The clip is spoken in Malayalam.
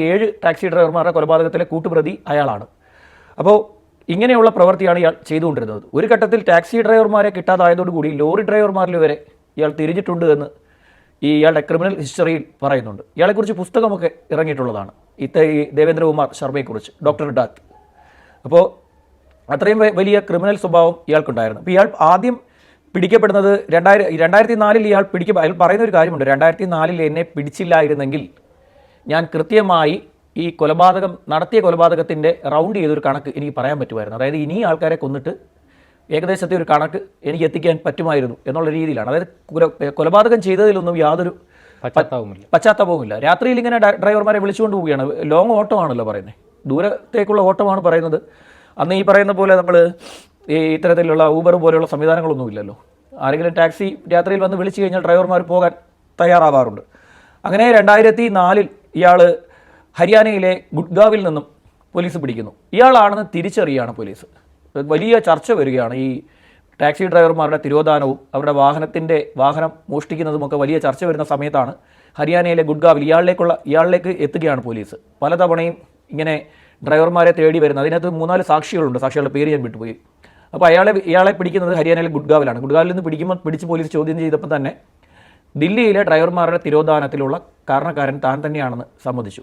7 ടാക്സി ഡ്രൈവർമാരുടെ കൊലപാതകത്തിലെ കൂട്ടുപ്രതി അയാളാണ്. അപ്പോൾ ഇങ്ങനെയുള്ള പ്രവൃത്തിയാണ് ഇയാൾ ചെയ്തുകൊണ്ടിരുന്നത്. ഒരു ഘട്ടത്തിൽ ടാക്സി ഡ്രൈവർമാരെ കിട്ടാതായതോടുകൂടി ലോറി ഡ്രൈവർമാരിൽ വരെ ഇയാൾ തിരിഞ്ഞിട്ടുണ്ട് എന്ന് ഇയാളുടെ ക്രിമിനൽ ഹിസ്റ്ററിയിൽ പറയുന്നുണ്ട്. ഇയാളെക്കുറിച്ച് പുസ്തകമൊക്കെ ഇറങ്ങിയിട്ടുള്ളതാണ്, ഈ ദേവേന്ദ്രകുമാർ ശർമ്മയെക്കുറിച്ച്, ഡോക്ടർ ഡാത്ത്. അപ്പോൾ അത്രയും വലിയ ക്രിമിനൽ സ്വഭാവം ഇയാൾക്കുണ്ടായിരുന്നു. അപ്പോൾ ഇയാൾ ആദ്യം പിടിക്കപ്പെടുന്നത് 2004 ഇയാൾ അയാൾ പറയുന്ന ഒരു കാര്യമുണ്ട്. 2004 എന്നെ പിടിച്ചില്ലായിരുന്നെങ്കിൽ ഞാൻ കൃത്യമായി ഈ നടത്തിയ കൊലപാതകത്തിൻ്റെ റൗണ്ട് ചെയ്തൊരു കണക്ക് എനിക്ക് പറയാൻ പറ്റുമായിരുന്നു. അതായത് ഇനി ആൾക്കാരെ കൊന്നിട്ട് ഏകദേശത്തെ ഒരു കണക്ക് എനിക്ക് എത്തിക്കാൻ പറ്റുമായിരുന്നു എന്നുള്ള രീതിയിലാണ്. അതായത് കൊലപാതകം ചെയ്തതിലൊന്നും യാതൊരു പശ്ചാത്താപവുമില്ല. രാത്രിയിൽ ഇങ്ങനെ ഡ്രൈവർമാരെ വിളിച്ചുകൊണ്ട് പോവുകയാണ്. ലോങ് ഓട്ടമാണല്ലോ പറയുന്നത്, ദൂരത്തേക്കുള്ള ഓട്ടമാണ് പറയുന്നത്. അന്ന് ഈ പറയുന്ന പോലെ നമ്മൾ ഈ ഇത്തരത്തിലുള്ള ഊബർ പോലെയുള്ള സംവിധാനങ്ങളൊന്നുമില്ലല്ലോ. ആരെങ്കിലും ടാക്സി രാത്രിയിൽ വന്ന് വിളിച്ചു കഴിഞ്ഞാൽ ഡ്രൈവർമാർ പോകാൻ തയ്യാറാവാറുണ്ട്. അങ്ങനെ 2004 ഇയാൾ ഹരിയാനയിലെ ഗുഡ്ഗാവിൽ നിന്നും പോലീസ് പിടിക്കുന്നു. ഇയാളാണെന്ന് തിരിച്ചറിയുകയാണ് പോലീസ്. വലിയ ചർച്ച വരികയാണ്. ഈ ടാക്സി ഡ്രൈവർമാരുടെ തിരോധാനവും അവരുടെ വാഹനം മോഷ്ടിക്കുന്നതുമൊക്കെ വലിയ ചർച്ച വരുന്ന സമയത്താണ് ഹരിയാനയിലെ ഗുഡ്ഗാവിൽ ഇയാളിലേക്ക് എത്തുകയാണ് പോലീസ്. പലതവണയും ഇങ്ങനെ ഡ്രൈവർമാരെ തേടി വരുന്നത്. അതിനകത്ത് 3-4 സാക്ഷികളുണ്ട്. സാക്ഷികളുടെ പേര് ഞാൻ വിട്ടുപോയി. അപ്പോൾ ഇയാളെ പിടിക്കുന്നത് ഹരിയാനയിലെ ഗുഡ്ഗാവിലാണ്. ഗുഡ്ഗാവിൽ നിന്ന് പിടിച്ച് പോലീസ് ചോദ്യം ചെയ്തപ്പോൾ തന്നെ ദില്ലിയിലെ ഡ്രൈവർമാരുടെ തിരോധാനത്തിലുള്ള കാരണക്കാരൻ താൻ തന്നെയാണെന്ന് സമ്മതിച്ചു.